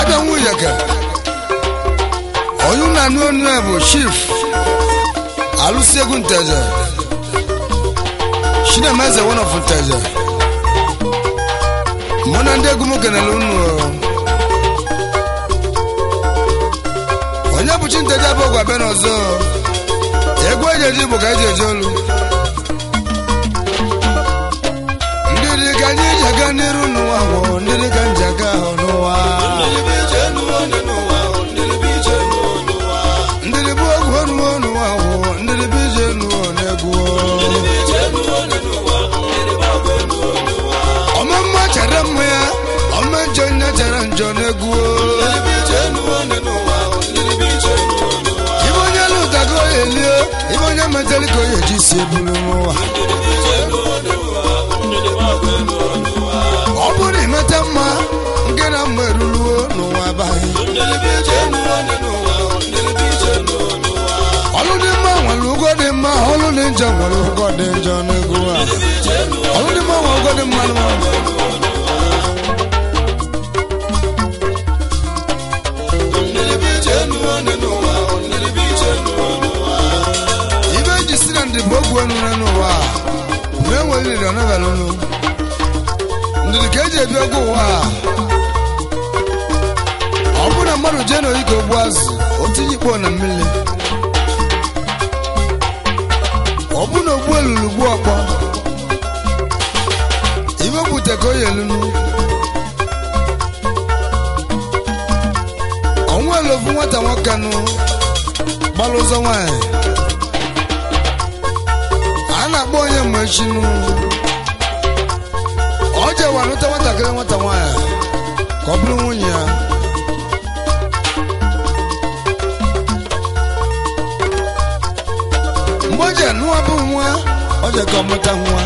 Abia Nwuyeke Oyuna Nuebu Chief Alusegu Nteje Shina Meze one of Nteje Mona Ndegu Mukenelu Onye Buchi Nteje Bogwa Benozo Egwe Ejeji Boga Ejejolu Ndiri Kanyi Jaga Niru Nuwa Ndiri Kanjaga Nuwa Ndiri Bogwa Nuwa Ndiri Bije Nuwa Negwo Omama Charamya Oma Jonna Charanjo Negwo Ibonya Lutago Elio Ibonya Mateliko Yejisi Buluwa Oburi Matama Ngena Merulu Nuwa Bahi Oludima Walugodima Oluninja Walugodinja Negwa Oludima Walugodima Ibe jisina ndi bogwa nuwa Mwenwe ni dana nunu Ndili keje biogo wa Obuna maru jeno iko bwazi Otinyipo na mili Obuna ubuelu lugu wakwa Ibe buteko ye lunu Onwe lofu mwata wakanu Baloza wae Ana bonye mweshinu Oje wanuta watakele mwata wae Koblu munya Mboje nuwa bu mwa Oje komuta mwa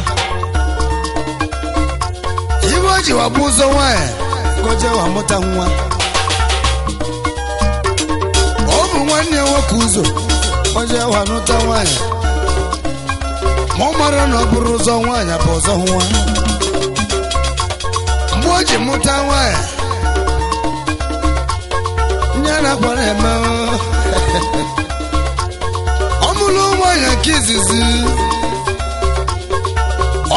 Iwoji wabuzo wae Koje wamuta mwa Obu mwanye wakuzo Oje wanuta wae Momara no buruzo wanya pozo huwa Mboje muta wae Nyana kwa nema Omulu wanya kizizi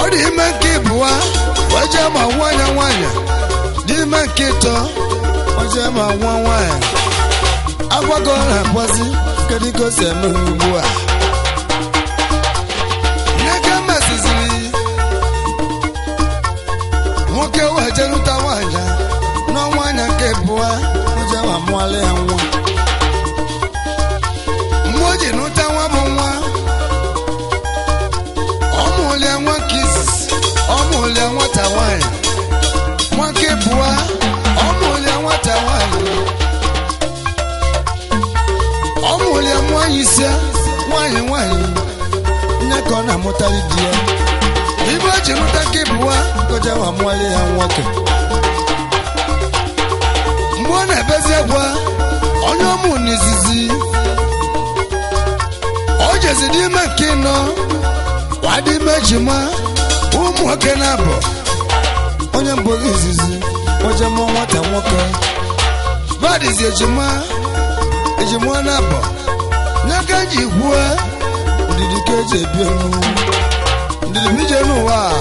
Odi hime kibwa Wajema wanya Dime kito Wajema wanya Agwagola kwazi Kadiko seme ubua Nega mesizili Mwoke wajenuta wanya No wanya kibwa Wajema mwale hamwa Mwoje nuta wabunwa Omule mwa kizis Omule mwa tawanya Mwa kibwa Omule mwa tawanya Omule mwa yisa Wanyi Neko na motali dia Ibo jinuta kibwa Koja wa mwale ya mwake Mwana bezebwa Onyo munizizi Oje zidime kino Wadime jima Umwake nabo Onye mbogi zizi Oje mwata mwake Badizi ejima Ejimwa nabo Naka jihua Ndidi keje bionu Ndidi bijenu wa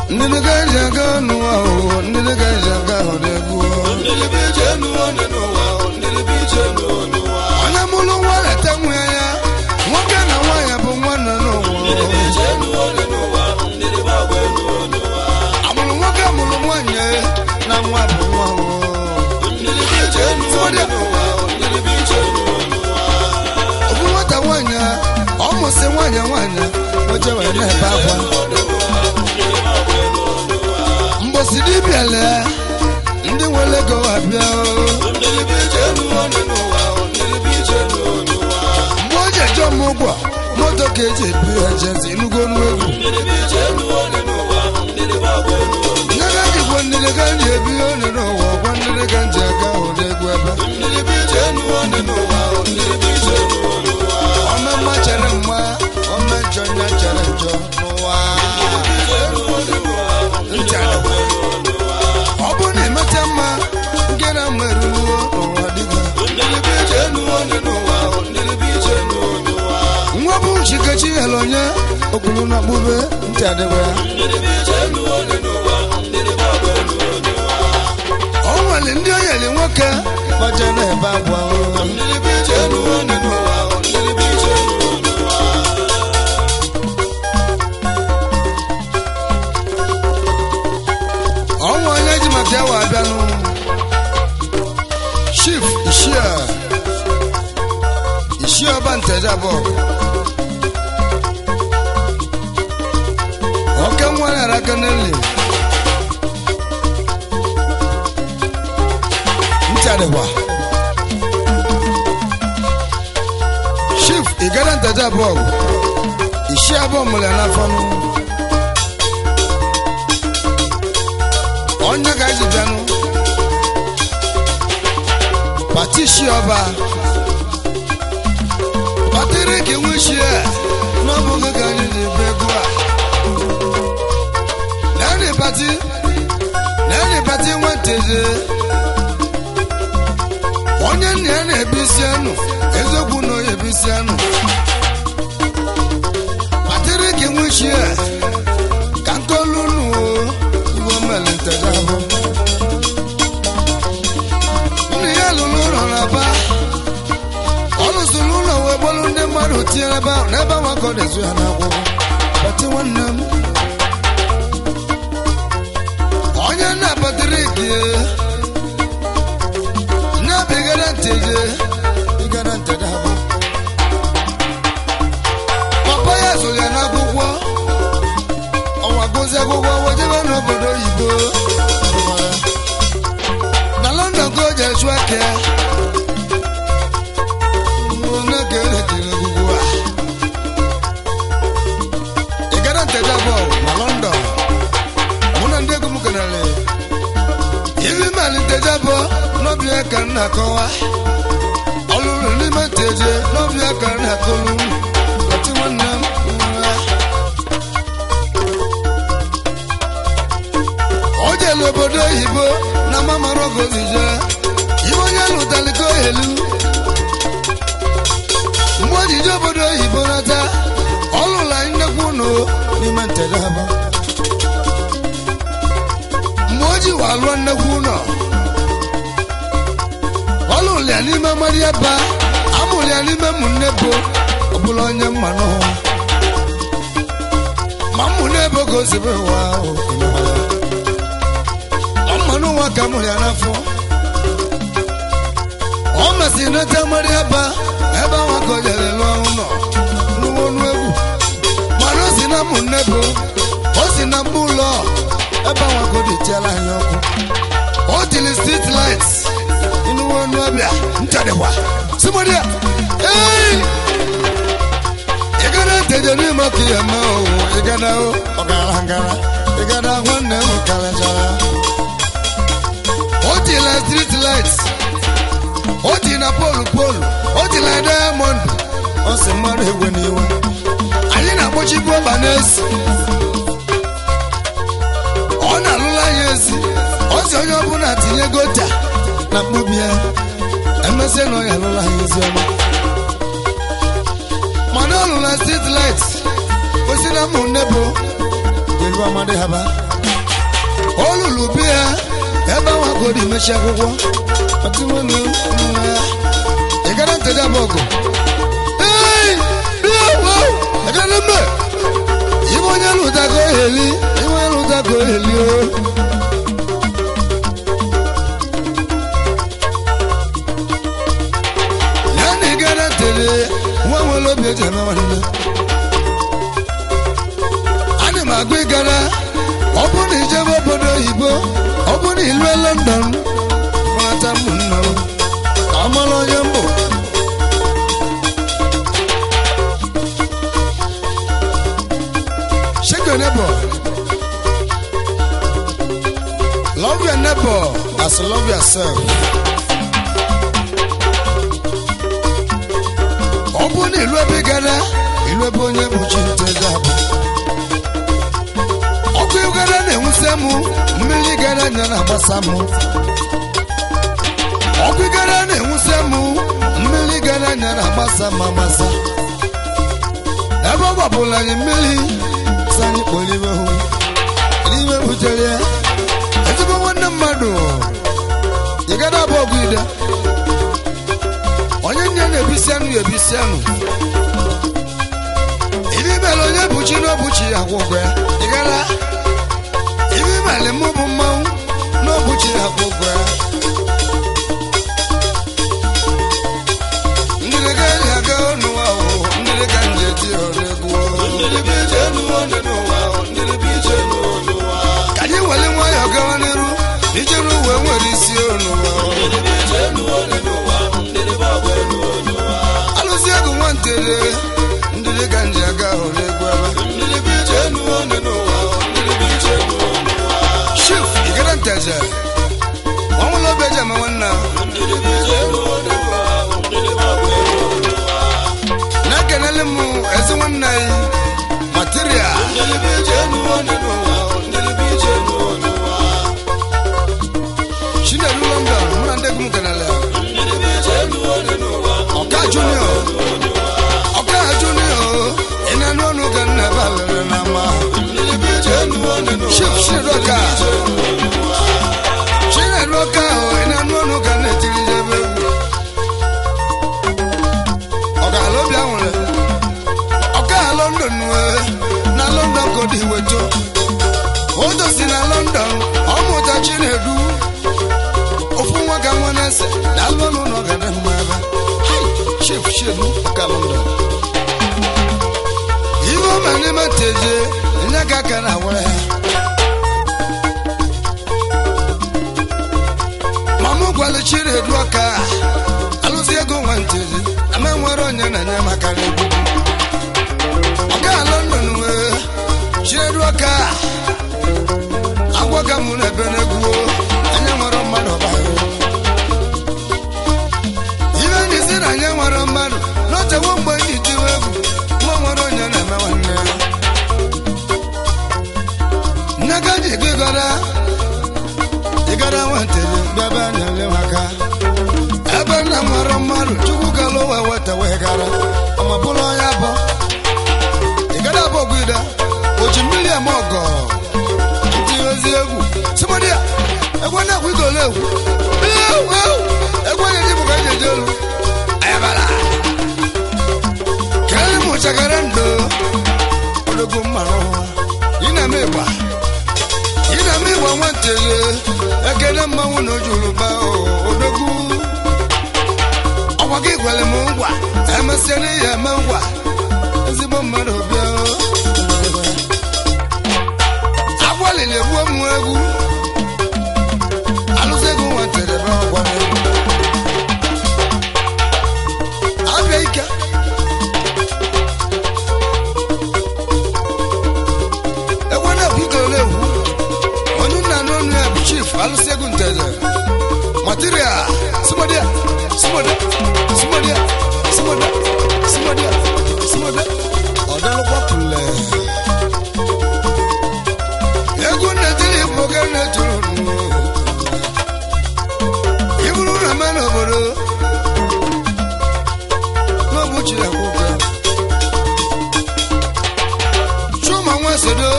Ndidi keje ganu wa Ndidi keje ganu degu Ndidi bijenu wa Ndidi bijenu wa Wana mulu wale temu ya Mwake na waya bu mwana no Ndidi bijenu wa Na mwabu mwabu Ndili bijenu Obu wata wanya Omose wanya Oje wene bakwa Mbosi dibiale Ndi wele go wabia Ndili bijenu Mboje jomogwa Moto keje biya jenzi Nugonu egu Ndili bijenu Ndili kanje biyo nino wa Ndili kanje ka ode gweba Ndili bijenu Ndili bijenu Ome machere mwa Ome Chikechi Elonya okulu na bube ntadebe onwale ndị oyeli nwoke baje na ebe agwa onwe onye ji maka yawa abịanụ Chief Ishia ọba ntejabọ oke nwere araka n'eli ntadịkwa Chief Igada ntejabọ Ishia abụọ mụrụ n'afọnụ onye ga eji bịanụ pati Shiọba patiri ka nwechie n'ọbụghị ka anyị ji be egwu a naanị pati nwanteje onye nna ya na-ebisi anụ eziokwu na onye ebisi anụ patiri ka nwechie ka nkolu nuo igwe mmele nteja ahụ nna ya lụrụ ụlọ na ba ọlụsụrụ ụlọ wee gbolu ndị mmadụ tinyere n'ebe nwakọ na-ezu ya n'akwụkwọ pati nwanne m onye na-apatiri gị na-abụ Igada nteje ahụ papa ya so ya n'akwụkwọ ọnwa gozi akwụkwọ wejebe n'obodo oyibo na London ka o jere chụọ aka Igada ntejabọ na London mụ na ndị egwu m kenere ibi mali ntejabọ n'ọbịa ka nna akọwa ọlụlụ n'ime nteje n'ọbịa ka nna akọlụ oti nwanne m o jelu obodo oyibo na mamarogozie ibe onye lụtaliko elu mgbe ojije obodo oyibo nata ọlụla nnekwu ụlọ n'ime ntejabọ mgbe o ji wa lụọ nnekwu ụlọ ọlụla ya n'ime Mariaba amụrụ ya n'ime Mụnnebo ọbụla onye mmanụ ma Mụnnebo ka o sibe ụwa mmanụ nwa ka amụrụ ya n'afọ ọ mesịrị nata Mariaba ebe ahụ ka o jere lụọ ụlọ n'ụwa ọnụ egwu mana o si na Mụnnebo o si na mba ụlọ ebe ahụ ka o dịtiala anyị ọkụ o tiri street lights n'ụwa ọnụ ọbịa ntadịkwa simodia Igada nteje n'ime ọkụ ya ma Igada ọgara ngara Igada nwanne m kalachara o tiri street lights o ji na polu o ji na Diamond o si mmadụ egwe n'iwe anyị na-akpọchikwu ọba n'ezi ọ na-alụla anyị ezi o si onye ọbụla tinye gota na mkpubi ya emesịa na ọ ya alụla anyị ezi ọma mana ọ lụla street lights o si na Mụnnebo elu Amadịhaba o lụrụ bi ya ebe ahụ ka o dị mechi akwụkwọ Igada ntejabọ ọgụ Igada mme ibe onye lụta ka oheli o ya na Igada nteje nwa nwere obi eji eme nwanne ana m agụ Igada ọ bụ na ijebe obodo oyibo ọ bụ na ilue London mata mụnna m amala onye mbụ shake your neighbor love your neighbor as you love yourself ọ bụ na ilu ebe Igada ilu ebe onye mụchi ntejabọ ọkụ Igada na-enwuse mụ mmiri Igada nya na-agbasa mụ ọkụ Igada na-enwuse mụ mmiri Igada nya na-agbasa ma masa gbapụla anyị mmiri si anyị kpọrọ ibe hụ ibe butere ya ezigbo nwanne mmadụ ị gada abụ ọgụ ide onye nye na-ebisi anụ ya ebisi anụ ibe imele onye bụchi n'ọbụchi ya kwụ ụgwọ ya ị gada ibe imele mụ bụ mmanwụ n'ọbụchi ya kwụ ụgwọ ya ndịrị ga enyi aga n'ụwa ahụ ndịrị ka nje ti ọrụ egwu ndịrị bụ ije n'ụwa n'ụwa ndịrị bụ ije n'ụwa ka anyị were nwayọọ gawa n'iru ije n'ụwa nwere isi n'ụwa alụzi ego nwantere ndịrị ka nje aga ọrụ egwu Chief Igede Nteje ọnwụlọ obeje ma nwanna na-ekenele m ezi nwanne anyị material Chinedu London mụ na ndị egwu m kenele Ọka Junior ị na-anụ ọnụ ka nna ebe alere na ama Chief Chinedu Ọka ahụ ị na-anụ ọnụ ka na-etiri jebe egwu ọgala obi anwụrụ ọka London na London ka ọ dị weto odo si na London ọmụta Chinedu ofu nwa ka nwa na-ese na alụ ọnụ na ọgada mma ebe Chief Chinedu Ọka London ibe ọma n'ime Nteje nye ka aka na awara ya gwale Chinedu Ọka alụzi ego nwa Nteje ama nwere onye na-enye maka n'egwu Ọka London Chinedu Ọka agwaga m n'ebe n'egwu onye nwere mmadụ ọbara ibe n'isi na nye nwere mmadụ n'otewo mgbe ndị tiwe egwu nwa nwere onye na-eme nwanne nne ka ji gị gara nwa Nteje bịaba nyere maka ebe nna nwere mmadụ Chukwu gala ụwa weta wee gara ọma bụrụ onye abụ ịgara abụ ọgụ ide oji mmiri eme ọgọ ntị ozi egwu simodia egwe na-ekwu igole egwu egwe na-eji bụ ka eji eje elu ayabara kere m chagara ndụ odogo mmanụ ị na-eme ịgba nwa Nteje ekene mmanwụ na ojuru ba odogwu ọgwa gị gwere m ngwa emesịa n'ihe eme ngwa ezigbo mmadụ bịa agwalili egbuo m egwu alụzi ego nwa Nteje ba ọgwa abịa ike egwe na-ekwu igole egwu Chief alụsị ego Nteje material simodia ọdalụkwa pụle ego Naijiria bụ oge na-eturu iburu na mma n'obodo n'obuchi akwụkwọ Chuma Nwesodo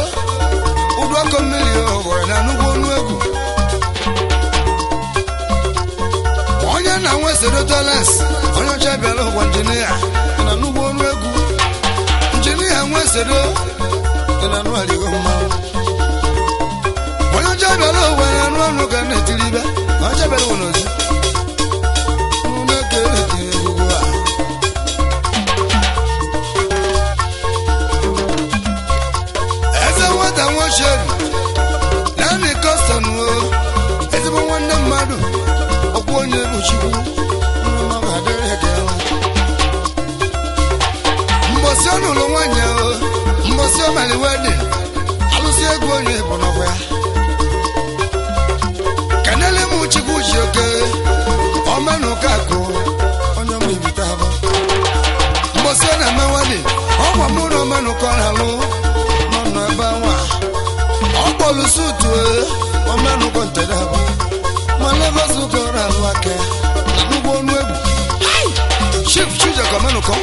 ụdụ ọkụ mmiri ọgọrọ na nnukwu ọnụ egwu onye na Nwesodo Tolas onye ọcha bịara ụgwọ injinia na nnukwu ọnụ egwu injinia Nwesodo na anụ adịghị mmanwụ onye ọcha bịara ụgwọ na anụ ọnụ ka na-etiri ibe ma ọcha bịara ụgwọ n'ozi eze nwata nwocheru naanị kọstọn ezigbo nwanne mmadụ ọkwa onye bụ Chukwu mbosi ọnụlụ nwanyị mbosi ọmali wedin alụsị egwu onye bụ n'ọkwa ya kanele m Chukwu ji oke omenụka akụ onye ọma ibite abụ mbosi ọ na-eme wedin ọgwa mụ na omenụka ọ na-alụ n'ọnụ ebe nwa ọkpọlụ sutu omenụka Nteje abụ ma Lagos ụkọrọ alụ aka na nnukwu ọnụ egwu Chief Chijioke Omenụkọ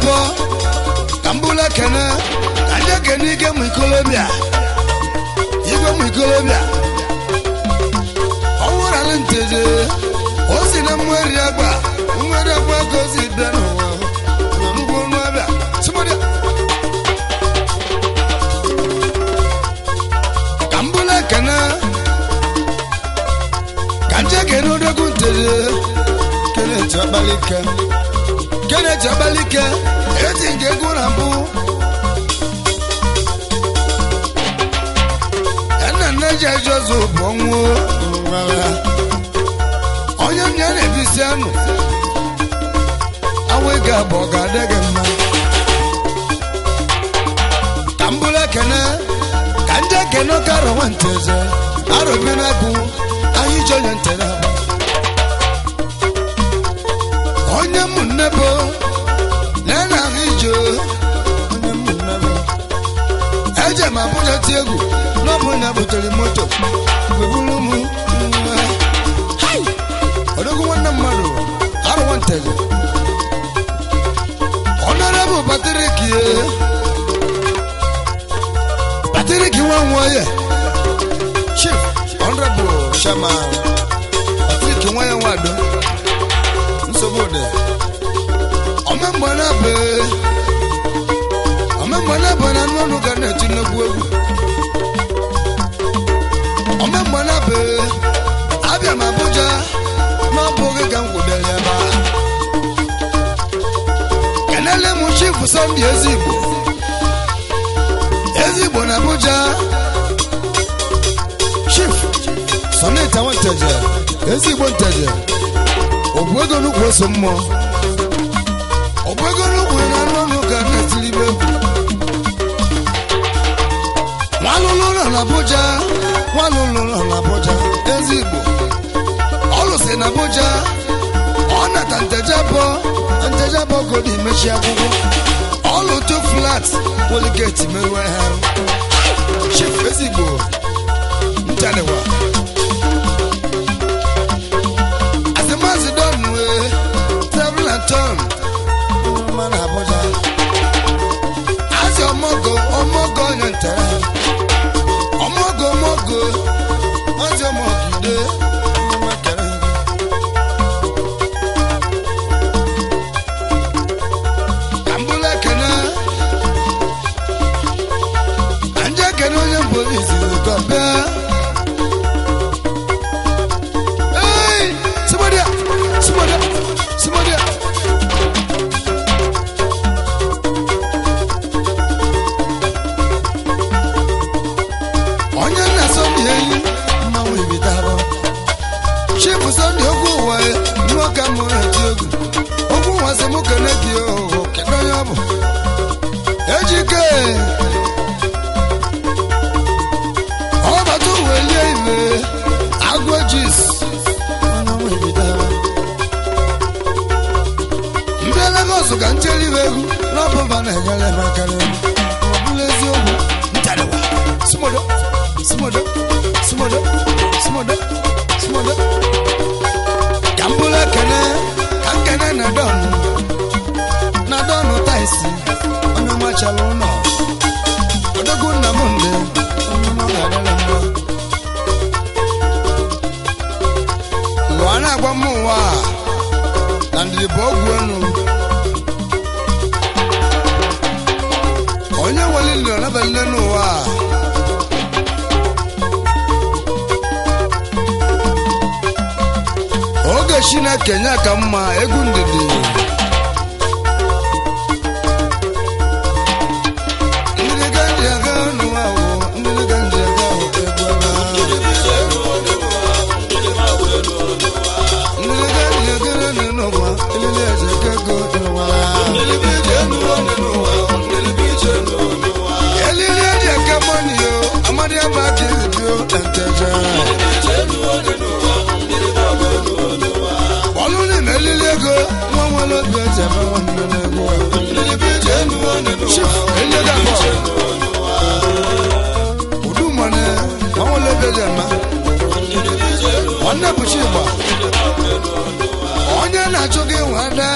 jabo kambula kene kaje kene ke mu Colombia igo mu Colombia owura nteje o si na mweri agba ko si dano na nugo no abia simodia kambula kene kaje kene odogu nteje kene jabalike eti nke gurambu ena neje jozo bonwo onye nya na ebisi anu awega boga dege mma kambula kene kanje keno karo wanteze arobina ku ayi joyo ntera onye munnebo nana hijo onye munnebo eje mabuja tiegu no bunya buteli moto bebulumu hai odogu wanna maro aro wanteze honorable Patrick wanwaye chief honorable Shama Patrick wanwaye wado sobode omembona bana nonu kana tinagu omembona be abia mabuja no boge gangu deleba kanale mushifu sambi ezigbo na abuja chief soneta wanteje ezigbo nteje obwego n'ugwo so mmo obwego n'ugwo na nonu ka netilibe walulu na Abuja ezigbo oluse na Abuja ona tantejabo godi mechi agugo olu two flat will get mewe ha chief ezigbo ntanewa Ton man Abuja as omogo nyantara omogo as omogide makara kambula kana anja kana onye police ko be hey somebody Kambula kene kankene na donu taisi ona machalo no odogu na munde ona ngadala mbo wana gwa muwa nandiri bogwenu onye walilo na balenu wa oge shina Kenya kama egwu ndidi onye na-achọ gị nwada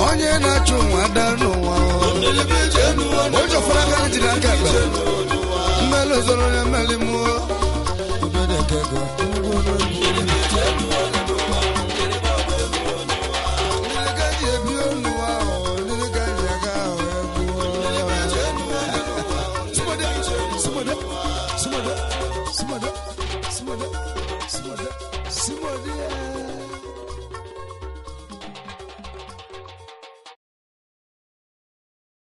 onye na-achụ nwa ada n'ụwa ụjọ fara aka jiri aka ekpe mmelụ zoro onye mmeli mmụọ